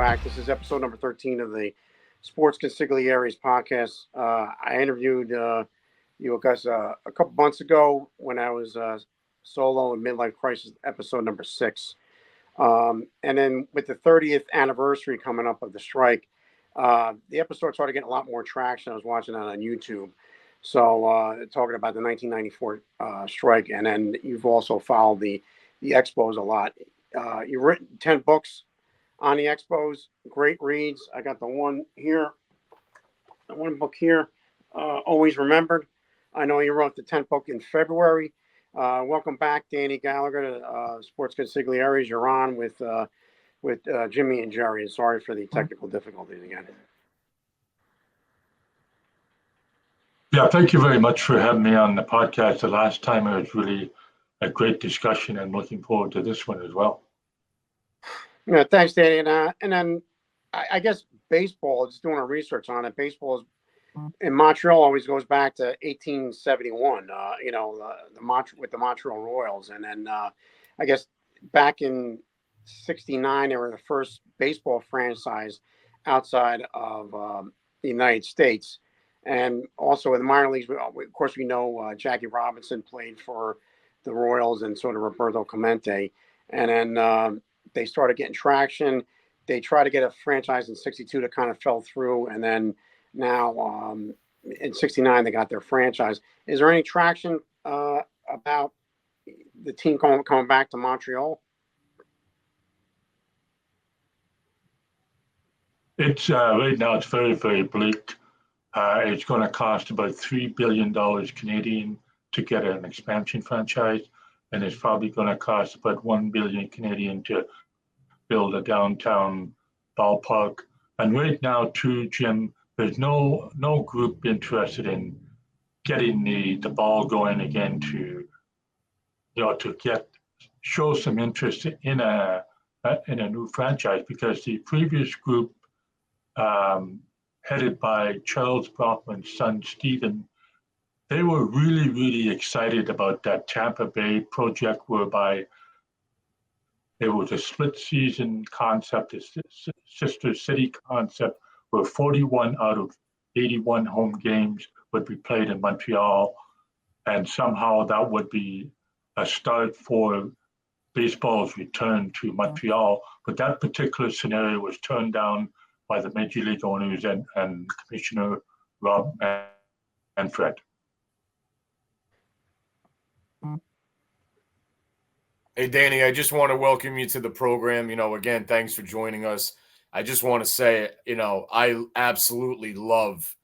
back. This is episode number 13 of the Sports Consiglieres podcast. I interviewed you guys a couple months ago when I was solo in Midlife Crisis episode number 6. And then with the 30th anniversary coming up of the strike, the episode started getting a lot more traction. I was watching that on YouTube. So talking about the 1994 strike, and then you've also followed the Expos a lot. You've written 10 books on the Expos, great reads. I got the one book here, Always Remembered. I know you wrote the 10th book in February. Welcome back, Danny Gallagher, to Sports Consiglieres. You're on with Jimmy and Jerry. Sorry for the technical difficulties again. Yeah, thank you very much for having me on the podcast. The last time it was really a great discussion, and looking forward to this one as well. Yeah, thanks, Danny. And then I guess baseball, just doing our research on it, baseball is, in Montreal always goes back to 1871, with the Montreal Royals. And then I guess back in 69, they were the first baseball franchise outside of the United States. And also in the minor leagues, of course, we know Jackie Robinson played for the Royals, and sort of Roberto Clemente. And then they started getting traction. They tried to get a franchise in 62 that kind of fell through. And then now in 69, they got their franchise. Is there any traction about the team coming back to Montreal? It's right now, it's very, very bleak. It's going to cost about $3 billion Canadian to get an expansion franchise, and it's probably going to cost about 1 billion Canadian to build a downtown ballpark. And right now, too, Jim, there's no group interested in getting the ball going again to show some interest in a new franchise, because the previous group, headed by Charles Bronfman's son Stephen, they were really, really excited about that Tampa Bay project, whereby there was a split season concept, a sister city concept, where 41 out of 81 home games would be played in Montreal. And somehow that would be a start for baseball's return to Montreal. But that particular scenario was turned down by the Major League owners and Commissioner Rob and Fred. Hey, Danny, I just want to welcome you to the program. Again, thanks for joining us. I just want to say, I absolutely love,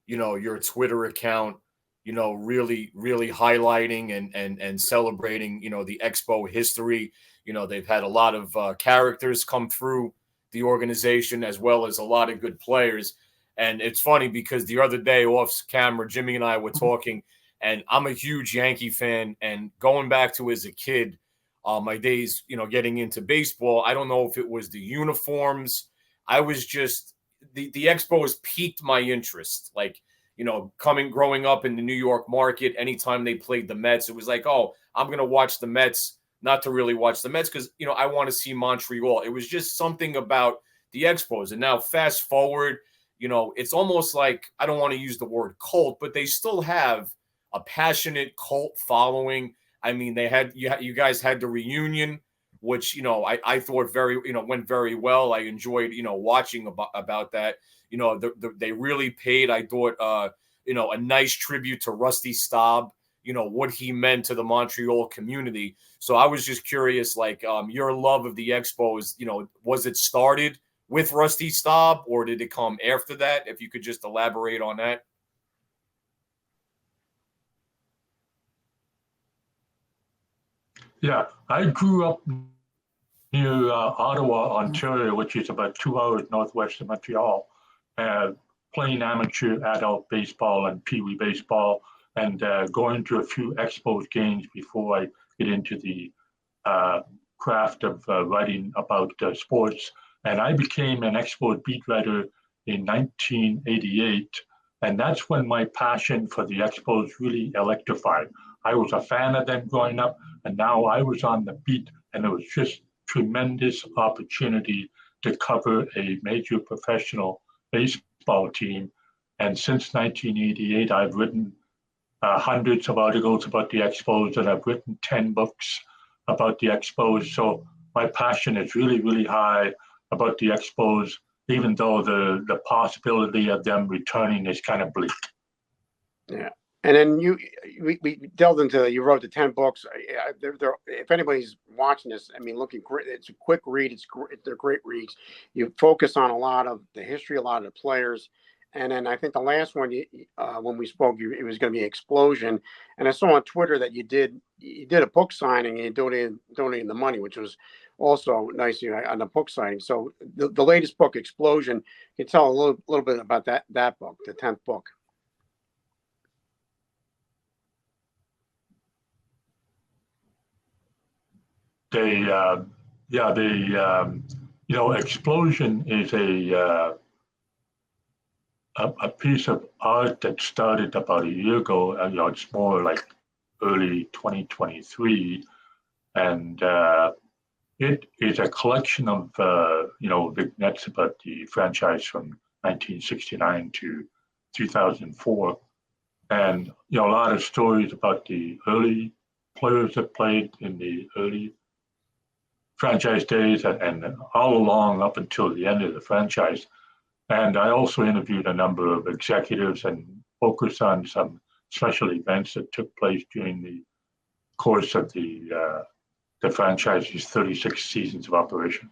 your Twitter account, really, really highlighting and celebrating, the Expo history. They've had a lot of characters come through the organization, as well as a lot of good players. And it's funny because the other day off camera, Jimmy and I were talking, and I'm a huge Yankee fan, and going back to as a kid, my days, getting into baseball, I don't know if it was the uniforms. I was just, the Expos piqued my interest. Like, growing up in the New York market, anytime they played the Mets, it was like, oh, I'm going to watch the Mets, not to really watch the Mets, because, I want to see Montreal. It was just something about the Expos. And now fast forward, it's almost like, I don't want to use the word cult, but they still have a passionate cult following. I mean, you guys had the reunion, which, I thought went very well. I enjoyed, watching about that. They really paid, I thought, a nice tribute to Rusty Staub, what he meant to the Montreal community. So I was just curious, like, your love of the Expos, was it started with Rusty Staub, or did it come after that? If you could just elaborate on that. Yeah, I grew up near Ottawa, Ontario, which is about 2 hours northwest of Montreal, playing amateur adult baseball and peewee baseball, and going to a few Expos games before I get into the craft of writing about sports. And I became an Expos beat writer in 1988, and that's when my passion for the Expos really electrified. I was a fan of them growing up, and now I was on the beat, and it was just tremendous opportunity to cover a major professional baseball team. And since 1988, I've written hundreds of articles about the Expos, and I've written 10 books about the Expos. So my passion is really, really high about the Expos, even though the possibility of them returning is kind of bleak. Yeah. And then we delved into, you wrote the 10 books. If anybody's watching this, I mean, looking great, it's a quick read. They're great reads. You focus on a lot of the history, a lot of the players. And then I think the last one, when we spoke, it was going to be Explosion. And I saw on Twitter that you did a book signing and you donated the money, which was also nice on the book signing. So the latest book, Explosion, can you tell a little bit about that book, the 10th book? Explosion is a piece of art that started about a year ago. It's more like early 2023, and it is a collection of vignettes about the franchise from 1969 to 2004, and a lot of stories about the early players that played in the early franchise days and all along up until the end of the franchise. And I also interviewed a number of executives and focused on some special events that took place during the course of the franchise's 36 seasons of operation.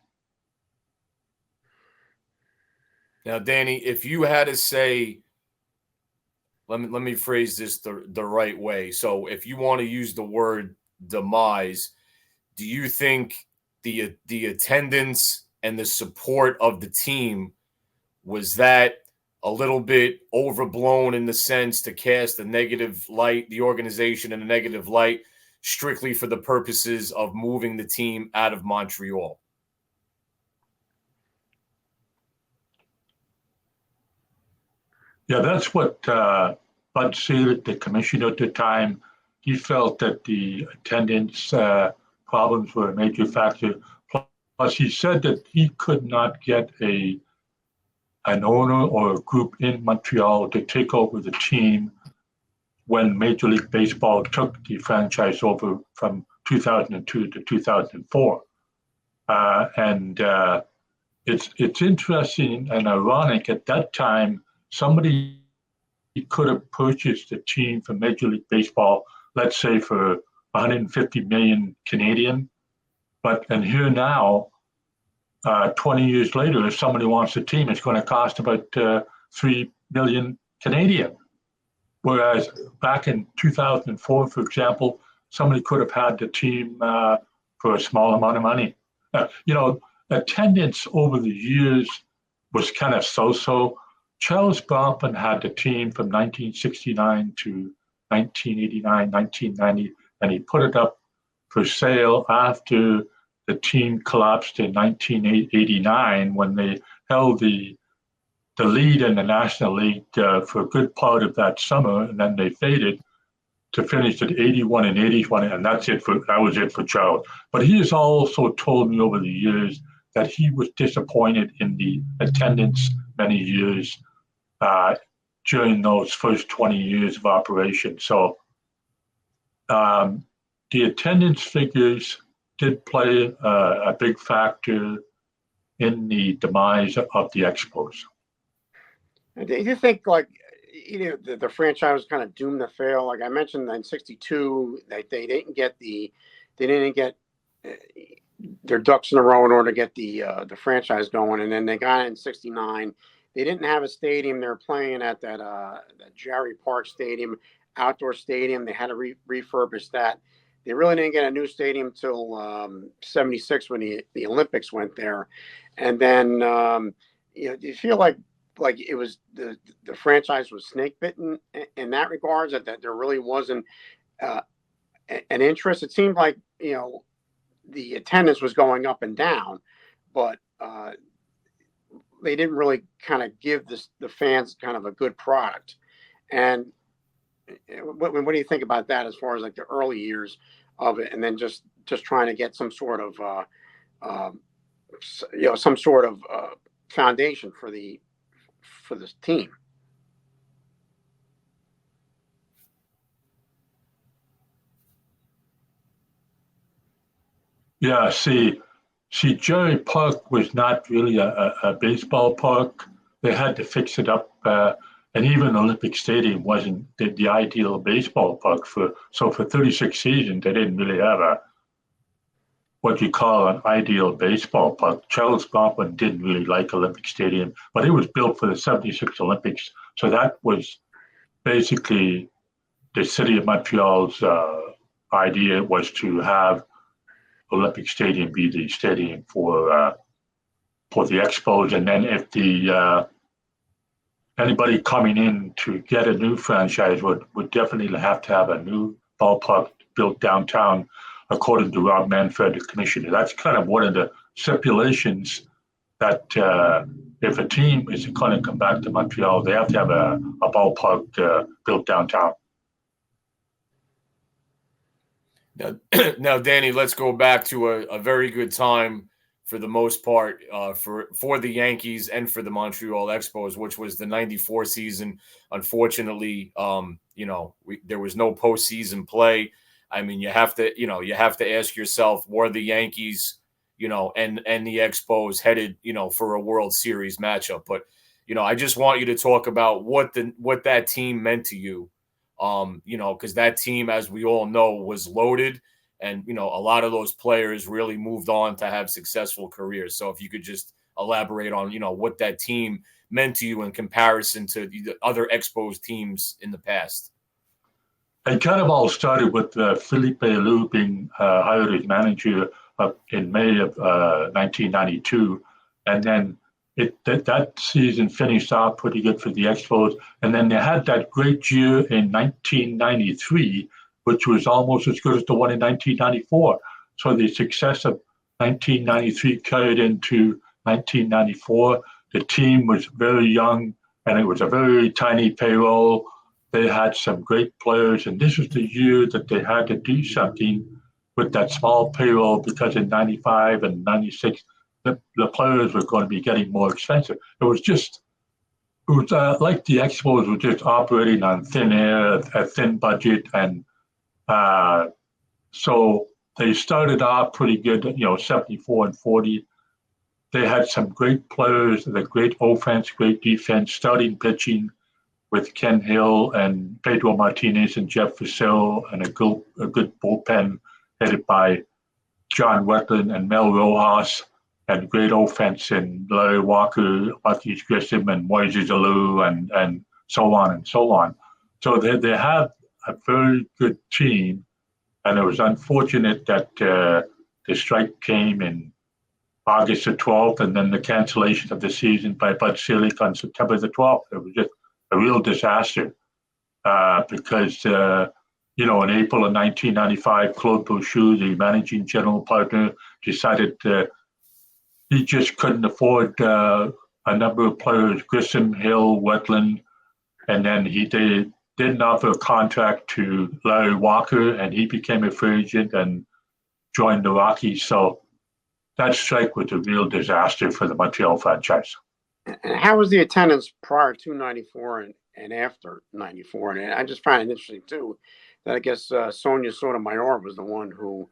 Now, Danny, if you had to say, let me phrase this the right way. So if you want to use the word demise, do you think the attendance and the support of the team, was that a little bit overblown in the sense to cast a negative light, the organization in a negative light, strictly for the purposes of moving the team out of Montreal? Yeah, that's what Bud Selig, the commissioner at the time, he felt that the attendance problems were a major factor. Plus, he said that he could not get an owner or a group in Montreal to take over the team when Major League Baseball took the franchise over from 2002 to 2004. It's interesting and ironic. At that time, somebody could have purchased a team from Major League Baseball, let's say for 150 million Canadian. And here now, 20 years later, if somebody wants a team, it's going to cost about 3 million Canadian. Whereas back in 2004, for example, somebody could have had the team for a small amount of money. Attendance over the years was kind of so-so. Charles Bronfman had the team from 1969 to 1989, 1990, and he put it up for sale after the team collapsed in 1989 when they held the lead in the National League for a good part of that summer, and then they faded to finish at 81 and 81, and that was it for Charles. But he has also told me over the years that he was disappointed in the attendance many years during those first 20 years of operation. So the attendance figures did play a big factor in the demise of the Expos. Do you think, the franchise was kind of doomed to fail? Like I mentioned in '62, they didn't get their ducks in a row in order to get the franchise going, and then they got it in '69. They didn't have a stadium. They were playing at that Jarry Park Stadium, outdoor stadium. They had to refurbish that. They really didn't get a new stadium till '76 when the Olympics went there. And then do you feel like it was the franchise was snake bitten in that regards, that there really wasn't an interest? It seemed like the attendance was going up and down, but they didn't really kind of give the fans kind of a good product. And what do you think about that as far as like the early years of it, and then just trying to get some sort of some sort of foundation for this team. Yeah, see, Jerry Park was not really a baseball park. They had to fix it up, and even Olympic Stadium wasn't the ideal baseball park for 36 seasons. They didn't really have what you call an ideal baseball park. Charles Bronfman didn't really like Olympic Stadium, but it was built for the 76 Olympics. So that was basically the city of Montreal's idea, was to have Olympic Stadium be the stadium for the Expos. And then if anybody coming in to get a new franchise would definitely have to have a new ballpark built downtown, according to Rob Manfred, the commissioner. That's kind of one of the stipulations, that if a team is going to come back to Montreal, they have to have a ballpark built downtown. Now, Danny, let's go back to a very good time for the most part for the Yankees and for the Montreal Expos, which was the '94 season. Unfortunately, there was no postseason play. I mean, you have to ask yourself, were the Yankees, and the Expos headed, for a World Series matchup? But, I just want you to talk about what that team meant to you. Because that team, as we all know, was loaded, and a lot of those players really moved on to have successful careers. So if you could just elaborate on what that team meant to you in comparison to the other Expos teams in the past. It kind of all started with Philippe Lou being hired as manager in May of 1992, and then that season finished off pretty good for the Expos. And then they had that great year in 1993, which was almost as good as the one in 1994. So the success of 1993 carried into 1994. The team was very young, and it was a very tiny payroll. They had some great players, and this was the year that they had to do something with that small payroll, because in 95 and 96, the players were going to be getting more expensive. It was like the Expos were just operating on thin air, a thin budget, and so they started off pretty good, 74 and 40. They had some great players, the great offense, great defense, starting pitching with Ken Hill and Pedro Martinez and Jeff Vasil, and a good bullpen headed by John Wetland and Mel Rojas, and great offense in Larry Walker, Marquise Grissom, and Moises Alou, and so on and so on. So they have a very good team, and it was unfortunate that the strike came in August the 12th, and then the cancellation of the season by Bud Selig on September the 12th. It was just a real disaster because, in April of 1995, Claude Bouchou, the managing general partner, decided he just couldn't afford a number of players, Grissom, Hill, Wetland, and then he didn't offer a contract to Larry Walker, and he became a free agent and joined the Rockies. So that strike was a real disaster for the Montreal franchise. And how was the attendance prior to '94 and after '94? And I just find it interesting, too, that I guess Sonia Sotomayor was the one who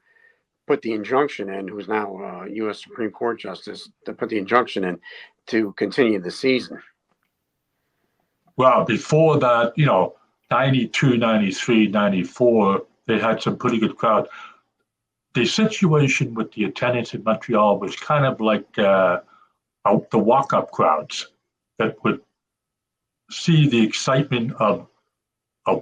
put the injunction in, who's now U.S. Supreme Court Justice, to put the injunction in to continue the season. Well, before that, 92, 93, 94, they had some pretty good crowd. The situation with the attendance in Montreal was kind of like the walk-up crowds that would see the excitement of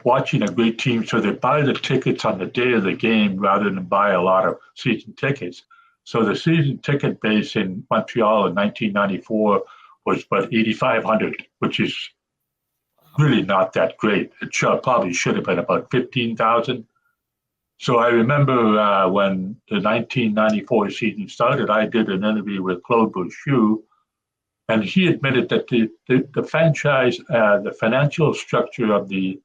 watching a great team, so they buy the tickets on the day of the game rather than buy a lot of season tickets. So the season ticket base in Montreal in 1994 was about 8,500, which is really not that great. It probably should have been about 15,000. So I remember when the 1994 season started, I did an interview with Claude Bouchou, and he admitted that the franchise, the financial structure of the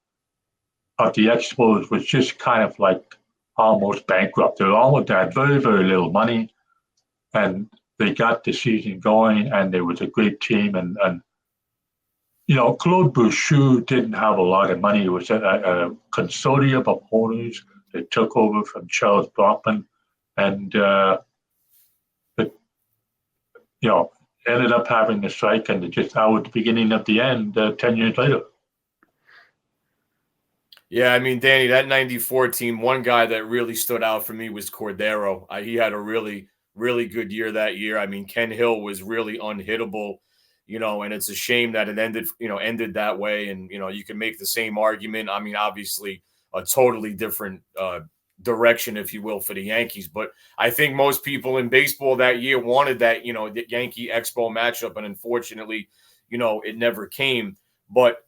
Expos was just kind of like almost bankrupt. They had very, very little money, and they got the season going, and there was a great team. And Claude Bouchou didn't have a lot of money. It was a consortium of owners that took over from Charles Brockman, and ended up having a strike, and just out at the beginning of the end 10 years later. Yeah, I mean, Danny, that 94 team, one guy that really stood out for me was Cordero. He had a really, really good year that year. I mean, Ken Hill was really unhittable, and it's a shame that it ended that way. And, you can make the same argument. I mean, obviously a totally different direction, if you will, for the Yankees. But I think most people in baseball that year wanted that, the Yankee Expo matchup. And unfortunately, it never came. But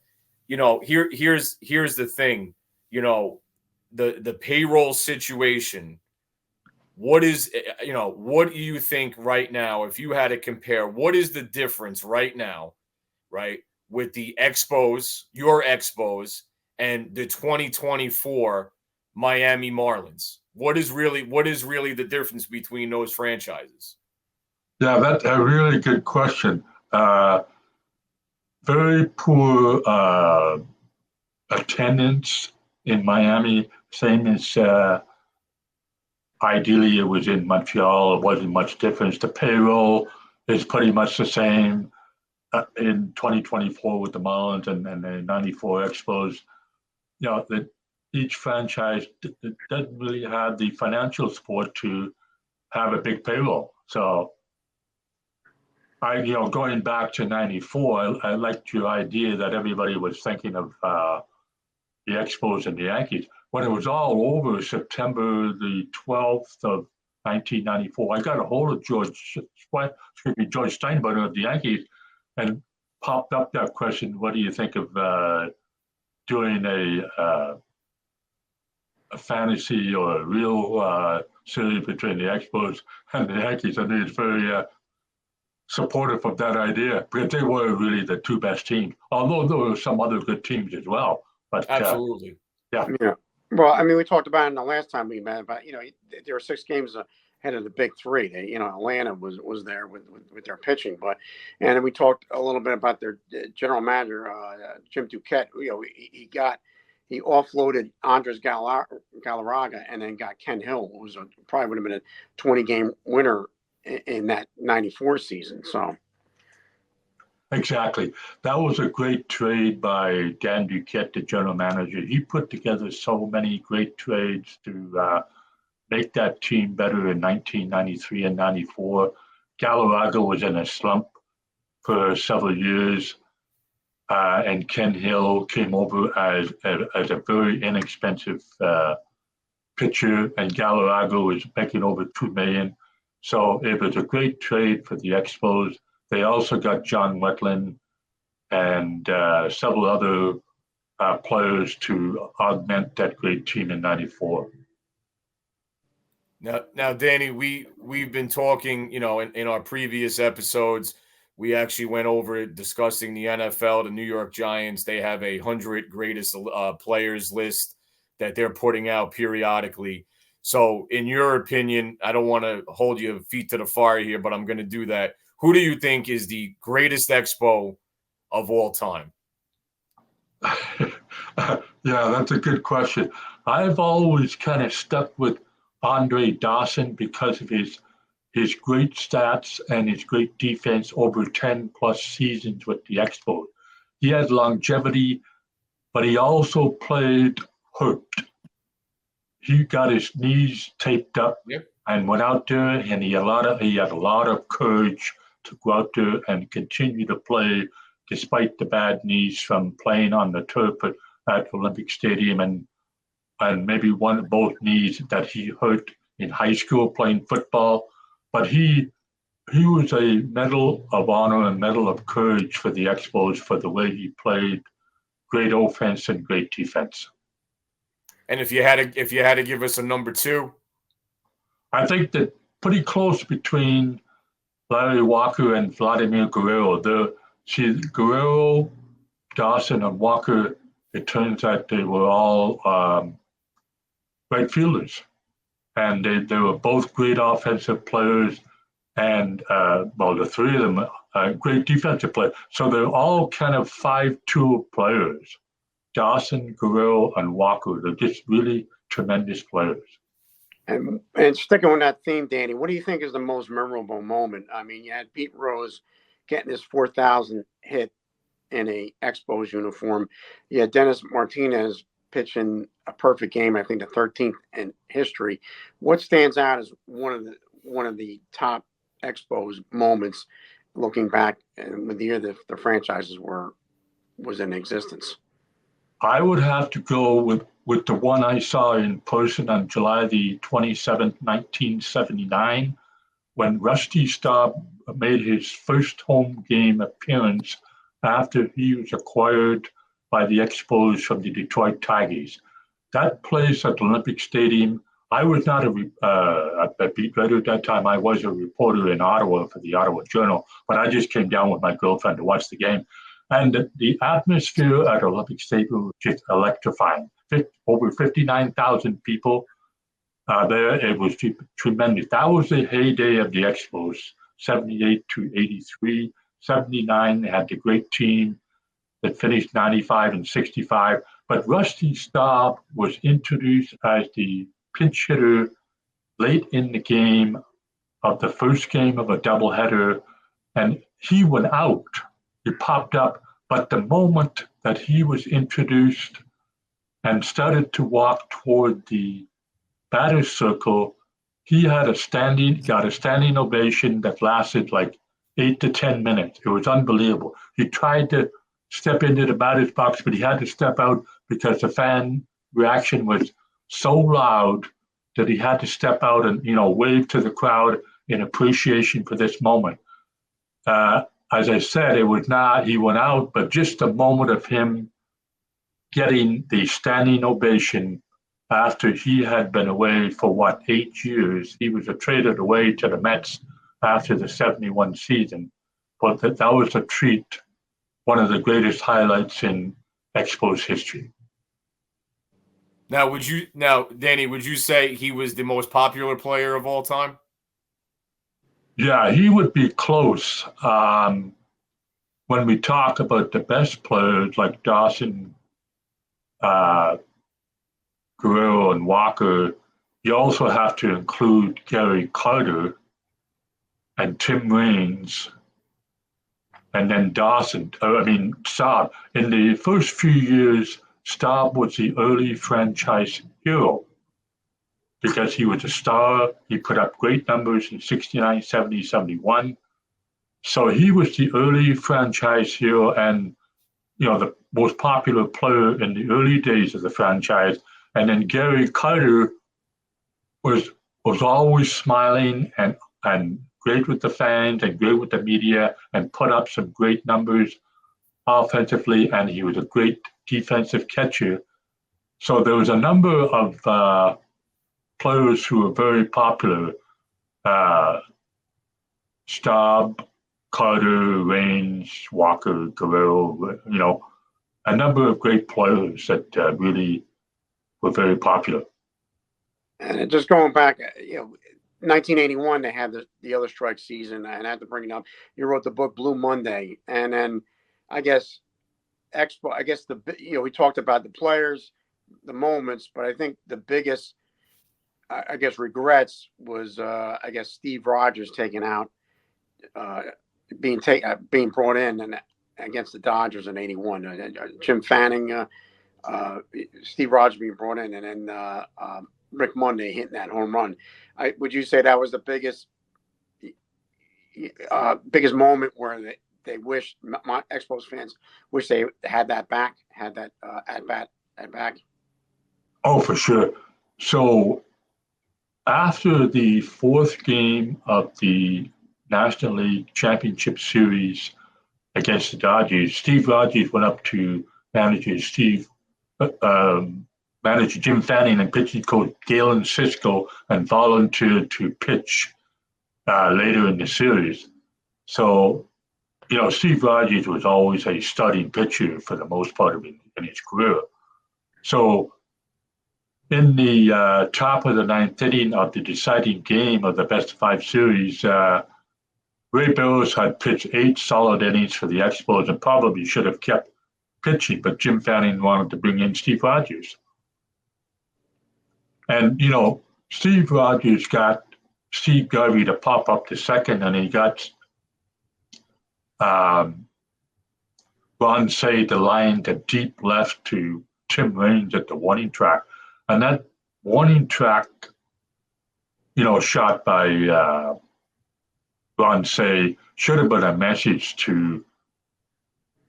here's the thing, the payroll situation. What do you think right now, if you had to compare, what is the difference right now, right, with the Expos, your Expos, and the 2024 Miami Marlins? What is really the difference between those franchises? Yeah, that's a really good question. Very poor attendance in Miami, same as ideally it was in Montreal. It wasn't much difference. The payroll is pretty much the same in 2024 with the Marlins and the 94 Expos. That each franchise doesn't really have the financial support to have a big payroll. So going back to 94, I liked your idea that everybody was thinking of the Expos and the Yankees. When it was all over, September the 12th of 1994, I got a hold of George Steinbrenner of the Yankees and popped up that question, what do you think of doing a fantasy or a real series between the Expos and the Yankees? And he was very supportive of that idea because they were really the two best teams, although there were some other good teams as well. But absolutely. Yeah. Well, I mean, we talked about it in the last time we met about, there were 6 games ahead of the big 3. They, Atlanta was there with their pitching, and we talked a little bit about their general manager, Jim Duquette. He offloaded Andres Galarraga and then got Ken Hill, who was probably would have been a 20-game winner in that 94 season. So. Exactly. That was a great trade by Dan Duquette, the general manager. He put together so many great trades to make that team better in 1993 and 94. Galarraga was in a slump for several years, and Ken Hill came over as a very inexpensive pitcher, and Galarraga was making over $2 million. So it was a great trade for the Expos. They also got John Wetland and several other players to augment that great team in 94. Now, Danny, we've been talking, in our previous episodes, we actually went over discussing the NFL, the New York Giants. They have a 100 greatest players list that they're putting out periodically. So in your opinion, I don't want to hold your feet to the fire here, but I'm going to do that. Who do you think is the greatest Expo of all time? Yeah, that's a good question. I've always kind of stuck with Andre Dawson because of his great stats and his great defense over 10 plus seasons with the Expos. He had longevity, but he also played hurt. He got his knees taped up and went out there, and he had a lot of courage to go out there and continue to play despite the bad knees from playing on the turf at Olympic Stadium and maybe both knees that he hurt in high school playing football. But he was a Medal of Honor and Medal of Courage for the Expos for the way he played. Great offense and great defense. And if you had to give us a number 2, I think that pretty close between Larry Walker and Vladimir Guerrero. Guerrero, Dawson, and Walker, it turns out they were all right fielders. And they were both great offensive players. and the three of them are great defensive players. So they're all kind of 5-tool players. Dawson, Guerrero, and Walker. They're just really tremendous players. And sticking on that theme, Danny, what do you think is the most memorable moment? I mean, you had Pete Rose getting his 4,000 hit in a Expos uniform. You had Dennis Martinez pitching a perfect game, I think the 13th in history. What stands out as one of the top Expos moments looking back and with the year the franchises was in existence? I would have to go with the one I saw in person on July the 27th, 1979, when Rusty Staub made his first home game appearance after he was acquired by the Expos from the Detroit Tigers. That place at the Olympic Stadium, I was not a beat writer at that time. I was a reporter in Ottawa for the Ottawa Journal, but I just came down with my girlfriend to watch the game. And the atmosphere at Olympic Stadium was just electrifying. Over 59,000 people there. It was tremendous. That was the heyday of the Expos, 78 to 83. 79, they had the great team that finished 95 and 65. But Rusty Staub was introduced as the pinch hitter late in the game of the first game of a doubleheader, and he went out. He popped up, but the moment that he was introduced and started to walk toward the batter's circle, he got a standing ovation that lasted like 8 to 10 minutes. It was unbelievable. He tried to step into the batter's box, but he had to step out because the fan reaction was so loud that he had to step out and, wave to the crowd in appreciation for this moment. As I said, it was not, he went out, but just a moment of him getting the standing ovation after he had been away for 8 years. He was traded away to the Mets after the 71 season. But that was a treat, one of the greatest highlights in Expos history. Now, Danny, would you say he was the most popular player of all time? Yeah, he would be close. When we talk about the best players like Dawson, Guerrero, and Walker, you also have to include Gary Carter and Tim Raines, and then Staub. In the first few years, Staub was the early franchise hero because he was a star. He put up great numbers in 69, 70, 71. So he was the early franchise hero and, the most popular player in the early days of the franchise. And then Gary Carter was always smiling and great with the fans and great with the media and put up some great numbers offensively, and he was a great defensive catcher. So there was a number of players who were very popular. Staub, Carter, Raines, Walker, Guerrero, a number of great players that really were very popular. And just going back, 1981, they had the other strike season, and I had to bring it up. You wrote the book Blue Monday, and then I guess we talked about the players, the moments, but I think the biggest, regrets was Steve Rogers taken out, being brought in and against the Dodgers in '81. Jim Fanning, Steve Rogers being brought in, and then Rick Monday hitting that home run. Would you say that was the biggest moment where they wish, my Expos fans wish they had that back, at back? Oh, for sure. So after the fourth game of the National League Championship Series against the Dodgers, Steve Rogers went up to manager Jim Fanning and pitching coach Galen Cisco and volunteered to pitch later in the series. So, Steve Rogers was always a starting pitcher for the most part in his career. So in the top of the ninth inning of the deciding game of the best of five series, Ray Burroughs had pitched 8 solid innings for the Expos and probably should have kept pitching, but Jim Fanning wanted to bring in Steve Rogers. And, Steve Rogers got Steve Garvey to pop up to second, and he got Ron Say to line to deep left to Tim Raines at the warning track. And that warning track, shot by Ron Say should have been a message to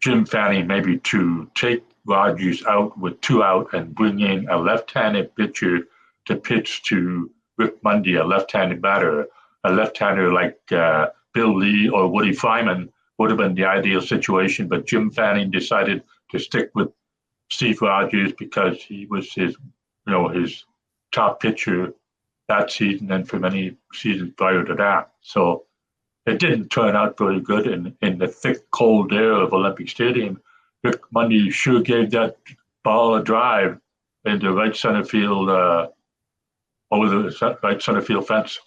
Jim Fanning maybe to take Rogers out with 2 out and bring in a left-handed pitcher to pitch to Rick Mundy, a left-handed batter. A left-hander like Bill Lee or Woody Fryman would have been the ideal situation, but Jim Fanning decided to stick with Steve Rogers because he was his top pitcher that season and for many seasons prior to that. So it didn't turn out very good in the thick, cold air of Olympic Stadium. Rick Mundy sure gave that ball a drive into right center field, over the right center field fence.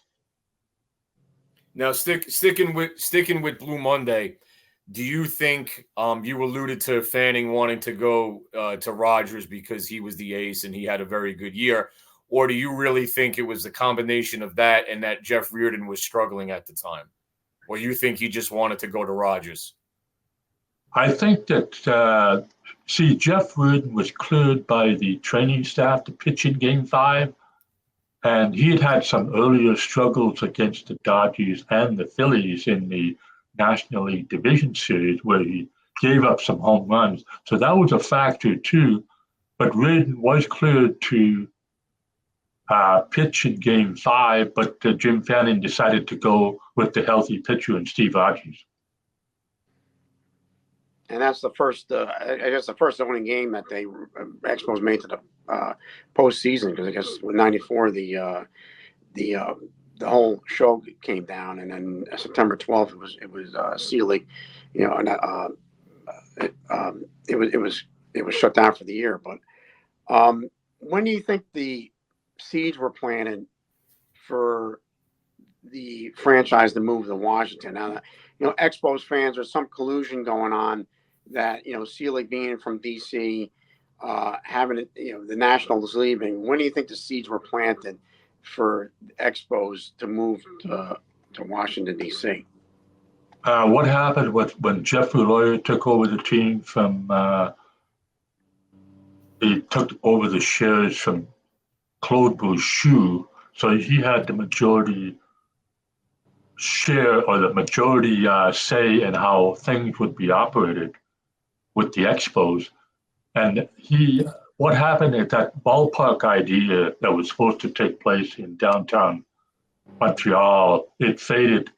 Now, sticking with Blue Monday, do you think you alluded to Fanning wanting to go to Rogers because he was the ace and he had a very good year, or do you really think it was the combination of that and that Jeff Reardon was struggling at the time, or you think he just wanted to go to Rogers? I think that Jeff Reardon was cleared by the training staff to pitch in Game 5. And he had had some earlier struggles against the Dodgers and the Phillies in the National League Division Series where he gave up some home runs. So that was a factor too. But Reardon was cleared to pitch in Game 5, but Jim Fanning decided to go with the healthy pitcher and Steve Rogers. And that's the first, I guess, the first winning game that they Expos made to the postseason, because I guess with '94 the whole show came down, and then September 12th it was Seelig, and it was shut down for the year. But when do you think the seeds were planted for the franchise to move to Washington? Now, Expos fans, there's some collusion going on that, Seelig being from DC, having it, the Nationals leaving. When do you think the seeds were planted for Expos to move to Washington, DC? What happened when Jeffrey Loyer took over the team from, he took over the shares from Claude Bouchou, so he had the majority share or the majority say in how things would be operated with the Expos. And what happened at that ballpark idea that was supposed to take place in downtown Montreal, it faded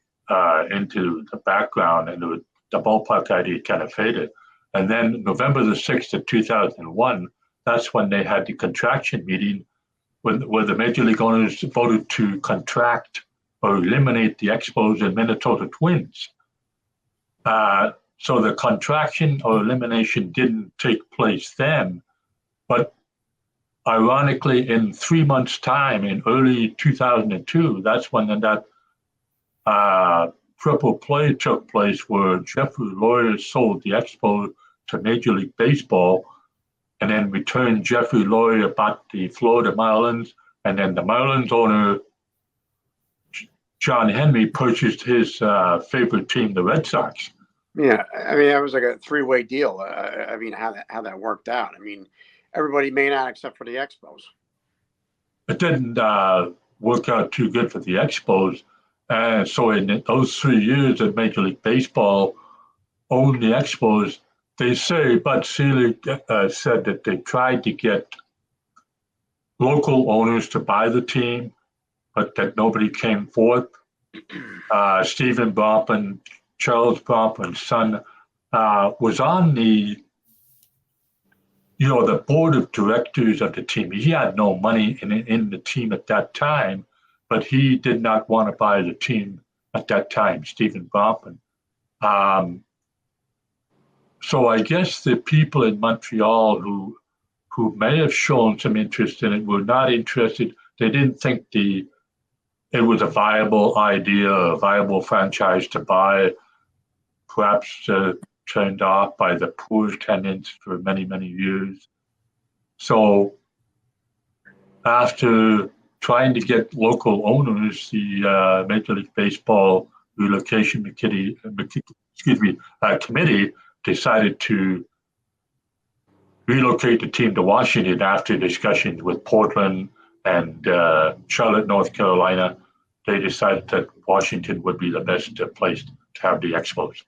into the background, and the ballpark idea kind of faded. And then November the 6th of 2001, that's when they had the contraction meeting where the Major League owners voted to contract or eliminate the Expos and Minnesota Twins. So the contraction or elimination didn't take place then, but ironically, in 3 months' time, in early 2002, that's when that triple play took place where Jeffrey Loyer sold the Expos to Major League Baseball and then returned Jeffrey Loyer back to the Florida Marlins, and then the Marlins owner, John Henry, purchased his favorite team, the Red Sox. Yeah, I mean, that was like a 3-way deal. I mean, how that worked out. I mean, everybody made out except for the Expos. It didn't work out too good for the Expos. So in those 3 years that Major League Baseball owned the Expos, they say Bud Selig said that they tried to get local owners to buy the team, but that nobody came forth. Stephen Bronfman, Charles Bronfman's son, was on the board of directors of the team. He had no money in the team at that time, but he did not want to buy the team at that time, Stephen Bronfman. So I guess the people in Montreal who may have shown some interest in it were not interested. They didn't think the it was a viable idea, a viable franchise to buy, perhaps turned off by the poor attendance for many, many years. So after trying to get local owners, the Major League Baseball relocation committee decided to relocate the team to Washington after discussions with Portland and Charlotte, North Carolina. They decided that Washington would be the best place to have the Expos.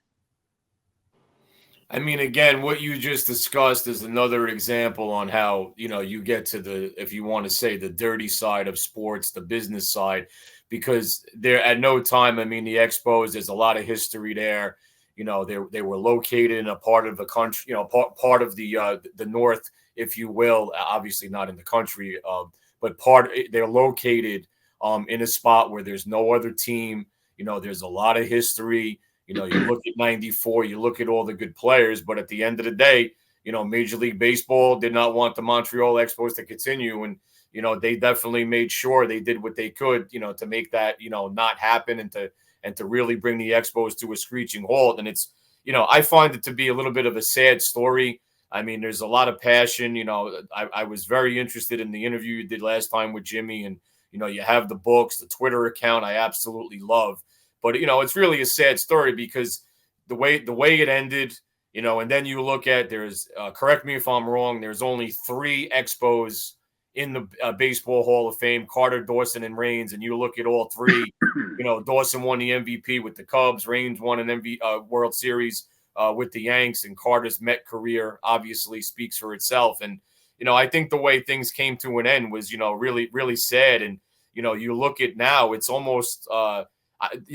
I mean, again, what you just discussed is another example on how, you get to the, if you want to say, the dirty side of sports, the business side, because there at no time, I mean, the Expos, there's a lot of history there. They were located in a part of the country, part of the North, if you will, obviously not in the country, but they're located in a spot where there's no other team. There's a lot of history. You look at 94, you look at all the good players, but at the end of the day, Major League Baseball did not want the Montreal Expos to continue. And, they definitely made sure they did what they could, to make that, not happen and to really bring the Expos to a screeching halt. And it's, I find it to be a little bit of a sad story. I mean, there's a lot of passion. I was very interested in the interview you did last time with Jimmy, and, you have the books, the Twitter account I absolutely love. But, it's really a sad story because the way it ended, and then you look at there's, correct me if I'm wrong, there's only 3 Expos in the Baseball Hall of Fame, Carter, Dawson, and Raines. And you look at all 3, Dawson won the MVP with the Cubs, Raines won an World Series with the Yanks, and Carter's Met career obviously speaks for itself. And, I think the way things came to an end was, really, really sad. And, you look at now, it's almost the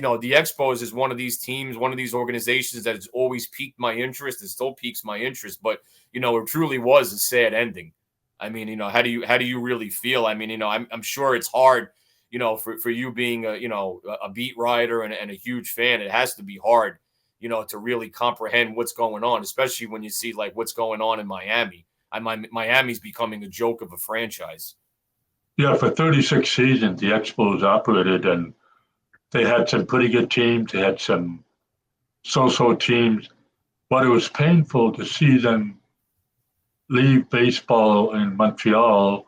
Expos is one of these teams, one of these organizations that has always piqued my interest. It still piques my interest, but it truly was a sad ending. I mean, how do you really feel? I mean, I'm sure it's hard, for you being a beat writer and a huge fan. It has to be hard, to really comprehend what's going on, especially when you see like what's going on in Miami. Miami's becoming a joke of a franchise. Yeah, for 36 seasons, the Expos operated, and they had some pretty good teams. They had some so-so teams, but it was painful to see them leave baseball in Montreal,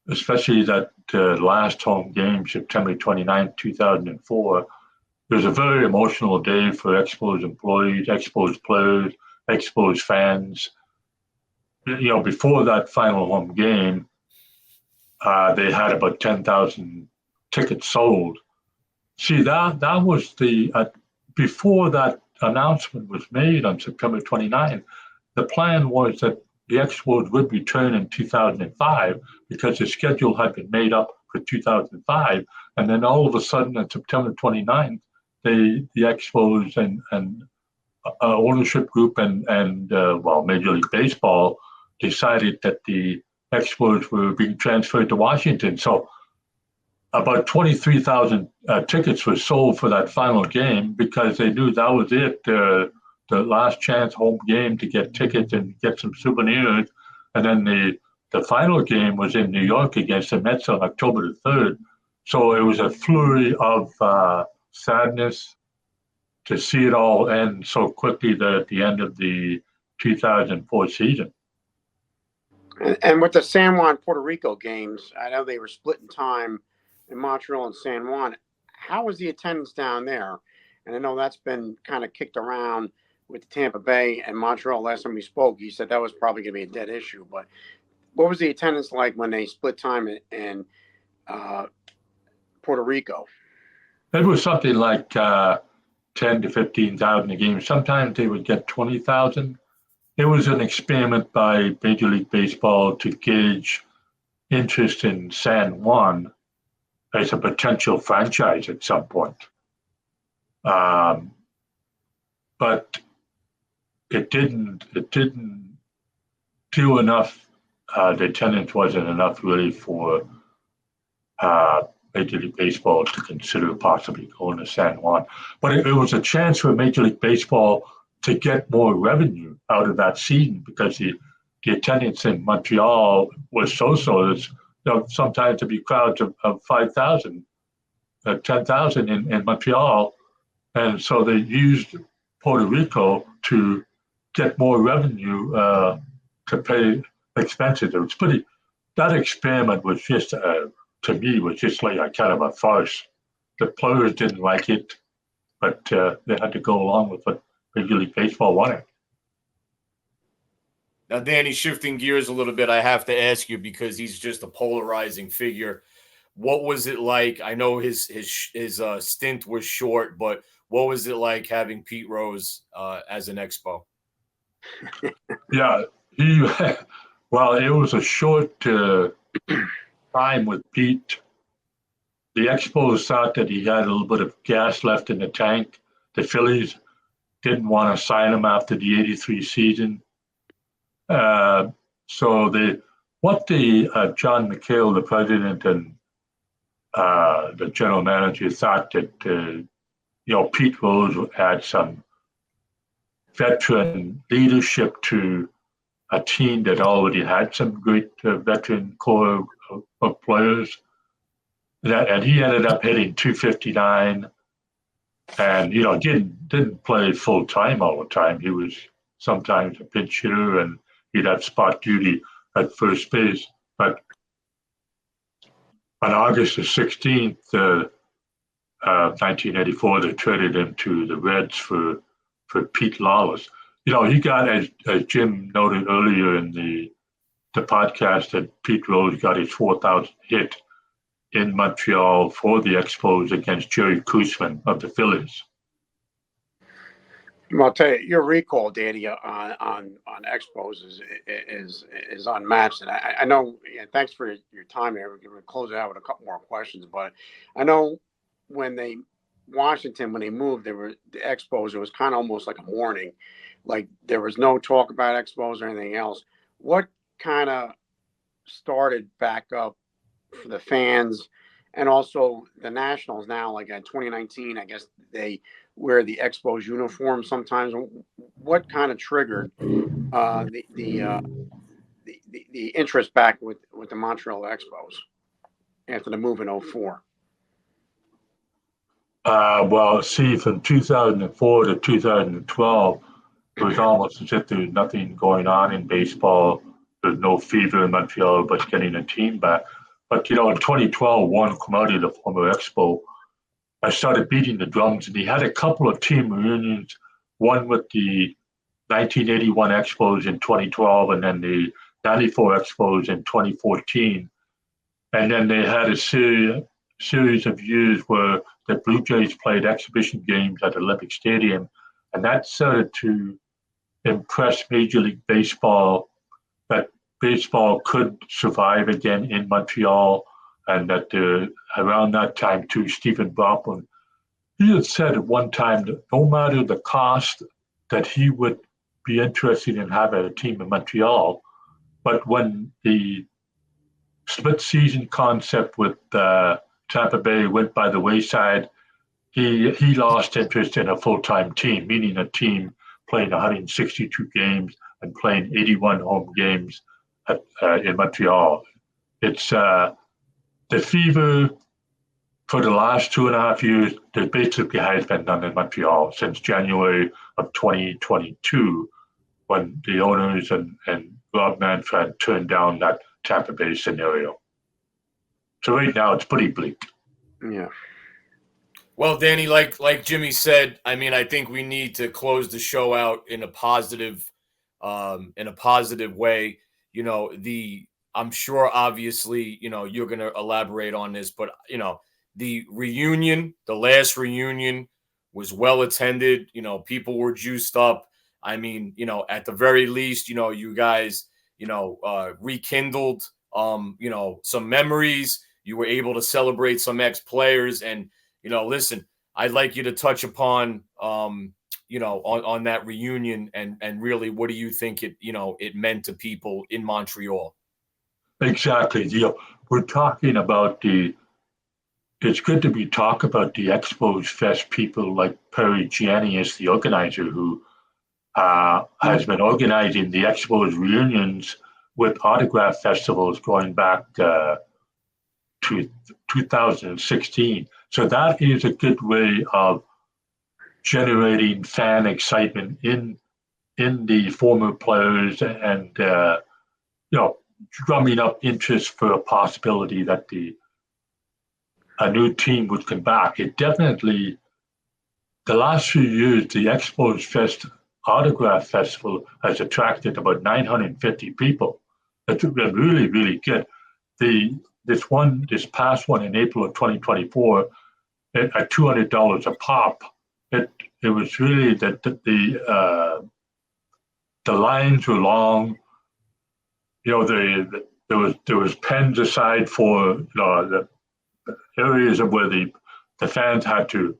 especially that last home game, September 29, 2004. It was a very emotional day for Expos employees, Expos players, Expos fans. Before that final home game, they had about 10,000 tickets sold. See, that was before that announcement was made on September 29, the plan was that the Expos would return in 2005 because the schedule had been made up for 2005. And then all of a sudden on September 29th, the Expos and ownership group and Major League Baseball decided that the Expos were being transferred to Washington. So about 23,000 tickets were sold for that final game because they knew that was it, the last chance home game to get tickets and get some souvenirs. And then the final game was in New York against the Mets on October the 3rd. So it was a flurry of sadness to see it all end so quickly at the end of the 2004 season. And with the San Juan, Puerto Rico games, I know they were split in time in Montreal and San Juan. How was the attendance down there? And I know that's been kind of kicked around with Tampa Bay and Montreal. Last time we spoke, you said that was probably going to be a dead issue. But what was the attendance like when they split time in Puerto Rico? It was something like 10 to 15,000 a game. Sometimes they would get 20,000. It was an experiment by Major League Baseball to gauge interest in San Juan as a potential franchise at some point. But it didn't do enough. The attendance wasn't enough really for Major League Baseball to consider possibly going to San Juan. But it was a chance for Major League Baseball to get more revenue out of that season because the attendance in Montreal was so-so. Sometimes to be crowds of 5,000 10,000 in Montreal. And so they used Puerto Rico to get more revenue to pay expenses. It was pretty, that experiment was just, to me, was just like a kind of a farce. The players didn't like it, but they had to go along with what Major League Baseball wanted. Now, Danny, shifting gears a little bit, I have to ask you because he's just a polarizing figure. What was it like? I know his stint was short, but what was it like having Pete Rose as an Expo? Yeah, well, it was a short time with Pete. The Expos thought that he had a little bit of gas left in the tank. The Phillies didn't want to sign him after the '83 season. So John McHale, the president, and the general manager thought that Pete Rose had some veteran leadership to a team that already had some great veteran core of players. And he ended up hitting .259, and didn't play full time all the time. He was sometimes a pinch hitter, and he'd have spot duty at first base. But on August the 16th, 1984, they traded him to the Reds for Pete Lawless. He got, as Jim noted earlier in the podcast, that Pete Rose got his 4,000th hit in Montreal for the Expos against Jerry Koosman of the Phillies. Well, I'll tell you, your recall, Danny, on Expos is unmatched. And I know, thanks for your time here. We're going to close it out with a couple more questions. But I know when they moved, the Expos, it was kind of almost like a mourning. Like there was no talk about Expos or anything else. What kind of started back up for the fans and also the Nationals now, like in 2019, I guess they wear the Expos uniform sometimes. What kind of triggered the interest back with the Montreal Expos after the move in 2004? Well, see, from 2004 to 2012, it was almost as if there was nothing going on in baseball. There's no fever in Montreal but getting a team back. But, in 2012, Warren Cromartie, the former Expo, I started beating the drums, and he had a couple of team reunions, one with the 1981 Expos in 2012 and then the 94 Expos in 2014. And then they had a series of years where the Blue Jays played exhibition games at Olympic Stadium, and that started to impress Major League Baseball that baseball could survive again in Montreal, and that around that time too, Stephen Bronfman, he had said at one time that no matter the cost, that he would be interested in having a team in Montreal. But when the split season concept with Tampa Bay went by the wayside, he lost interest in a full-time team, meaning a team playing 162 games and playing 81 home games in Montreal. It's the fever for the last 2.5 years that basically has been done in Montreal since January of 2022, when the owners and Rob Manfred turned down that Tampa Bay scenario. So right now it's pretty bleak. Yeah. Well, Danny, like Jimmy said, I mean, I think we need to close the show out in a positive way. I'm sure, obviously, you're going to elaborate on this, but the last reunion was well attended. People were juiced up. I mean, at the very least, you guys, rekindled, some memories. You were able to celebrate some ex-players, and listen, I'd like you to touch upon, on that reunion and really, what do you think it meant to people in Montreal? Exactly. We're talking about it's good to be talk about the Expos Fest people like Perry Gianni is the organizer, who has been organizing the Expos reunions with autograph festivals going back to 2016. So that is a good way of generating fan excitement in the former players and drumming up interest for a possibility that a new team would come back. It definitely, the last few years, the Expos Fest Autograph Festival has attracted about 950 people. That's really, really good. This past one in April of 2024, at $200 a pop, it was really that the lines were long. There was pens aside for the areas of where the fans had to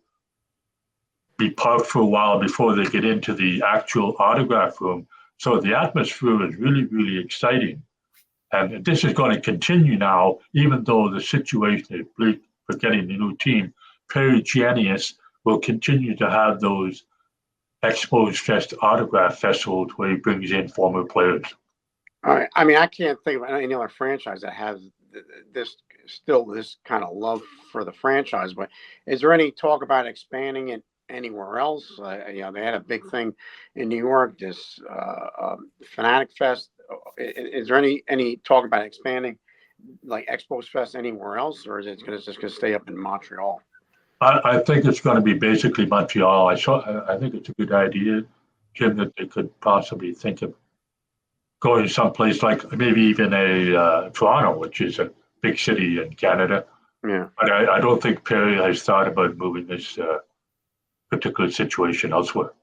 be parked for a while before they get into the actual autograph room. So the atmosphere is really, really exciting. And this is going to continue now, even though the situation is bleak for getting the new team. Perry Giannis will continue to have those Expos Fest autograph festivals where he brings in former players. All right. I mean, I can't think of any other franchise that has this kind of love for the franchise. But is there any talk about expanding it anywhere else? They had a big thing in New York, this Fanatic Fest. Is there any talk about expanding like Expos Fest anywhere else, or is it just going to stay up in Montreal? I think it's going to be basically Montreal. I think it's a good idea, Jim, that they could possibly think of going someplace like maybe even a Toronto, which is a big city in Canada. Yeah. But I don't think Perry has thought about moving this particular situation elsewhere.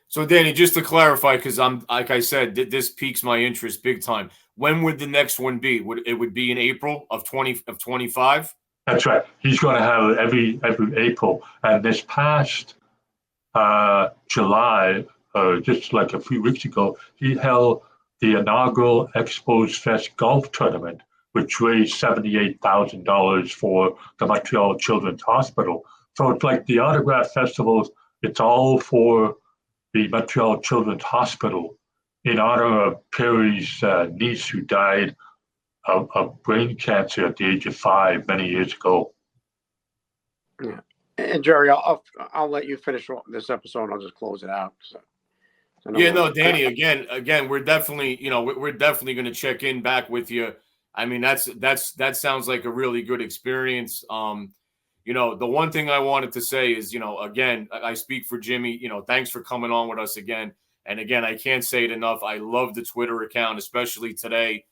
So, Danny, just to clarify, because like I said, this piques my interest big time. When would the next one be? Would be in April of 25? That's right. He's going to have every April, and this past July, just like a few weeks ago, he held the inaugural Expos Fest golf tournament, which raised $78,000 for the Montreal Children's Hospital. So it's like the autograph festivals. It's all for the Montreal Children's Hospital in honor of Perry's niece who died of brain cancer at the age of 5 many years ago. Yeah. And Jerry, I'll let you finish this episode and I'll just close it out. Danny, again, we're definitely, we're definitely going to check in back with you. I mean, that sounds like a really good experience. The one thing I wanted to say is, again, I speak for Jimmy, thanks for coming on with us again. And again, I can't say it enough. I love the Twitter account, especially today,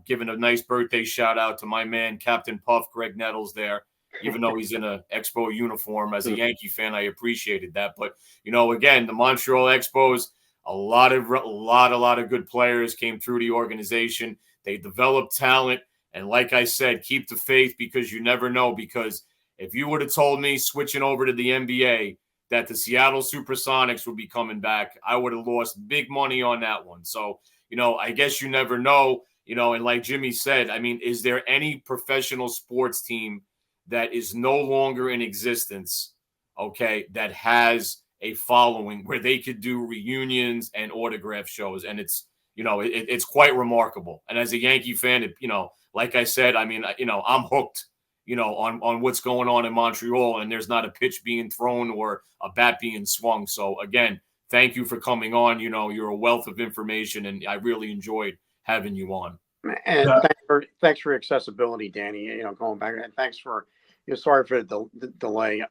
giving a nice birthday shout out to my man, Captain Puff, Greg Nettles there, even though he's in an Expo uniform. As a Yankee fan, I appreciated that. But, again, the Montreal Expos, a lot of good players came through the organization. They developed talent. And like I said, keep the faith because you never know. Because if you would have told me switching over to the NBA that the Seattle Supersonics would be coming back, I would have lost big money on that one. So, I guess you never know, and like Jimmy said, I mean, is there any professional sports team that is no longer in existence, okay, that has a following where they could do reunions and autograph shows? And it's, it's quite remarkable. And as a Yankee fan, like I said, I mean, I'm hooked, on what's going on in Montreal, and there's not a pitch being thrown or a bat being swung. So again, thank you for coming on. You're a wealth of information, and I really enjoyed having you on. And thanks for your accessibility, Danny. Going back, and thanks for. Sorry for the delay,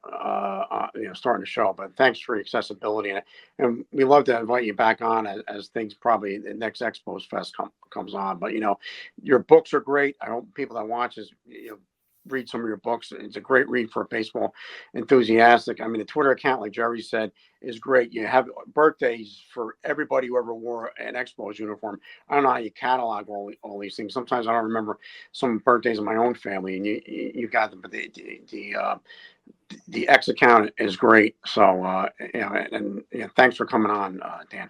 starting the show, but thanks for your accessibility, and we love to invite you back on as things probably the next Expos Fest comes on. But your books are great. I hope people that watch this, read some of your books. It's a great read for a baseball enthusiastic. I mean, the Twitter account, like Jerry said, is great. You have birthdays for everybody who ever wore an Expos uniform. I don't know how you catalog all these things. Sometimes I don't remember some birthdays of my own family, and you got them. But the X account is great. So thanks for coming on, Dan.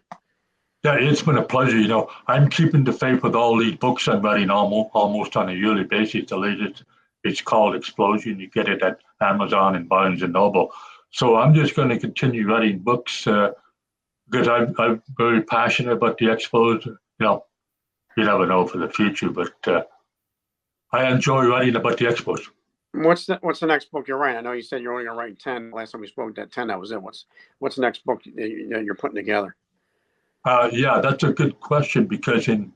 Yeah, it's been a pleasure. I'm keeping the faith with all these books I'm writing almost on a yearly basis. The latest, it's called Explosion. You get it at Amazon and Barnes and Noble. So I'm just going to continue writing books because I'm very passionate about the Expos. You never know for the future, but I enjoy writing about the Expos. What's the next book you're writing? I know you said you're only going to write 10. Last time we spoke, that 10, that was it. What's the next book that you're putting together? Yeah, that's a good question because in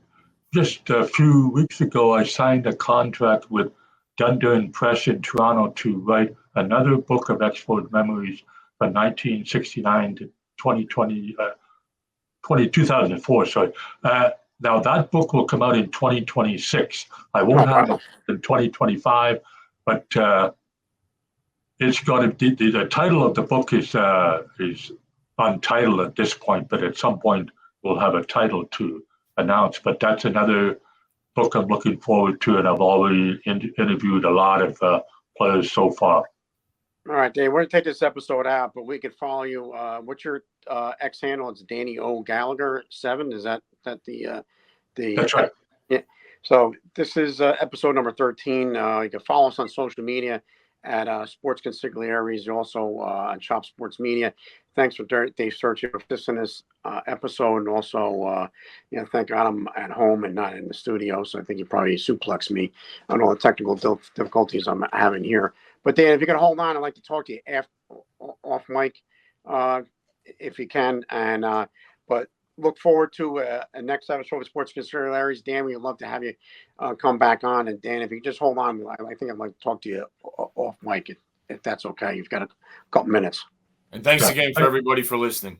just a few weeks ago, I signed a contract with Dundurn Press in Toronto to write another book of Expos memories from 1969 to 2004. Sorry. Now that book will come out in 2026. I won't have it in 2025, but it's got to. The title of the book is untitled at this point, but at some point we'll have a title to announce. But that's another book I'm looking forward to, and I've already interviewed a lot of players so far. All right, Dave, we're going to take this episode out, but we could follow you. What's your X handle? It's Danny O. Gallagher 7. Is that the That's right. Yeah. So this is episode number 13. You can follow us on social media at Sports Consiglieres, also on Chop Sports Media. Thanks for Dave Searching for this in this episode, and also thank God I'm at home and not in the studio. So I think you probably suplexed me on all the technical difficulties I'm having here. But Dan, if you can hold on, I'd like to talk to you off mic, if you can. And but look forward to a next episode of Sports Consiglieres. Dan, we'd love to have you come back on. And Dan, if you just hold on, I think I'd like to talk to you off mic, if that's okay. You've got a couple minutes. And thanks again for everybody for listening.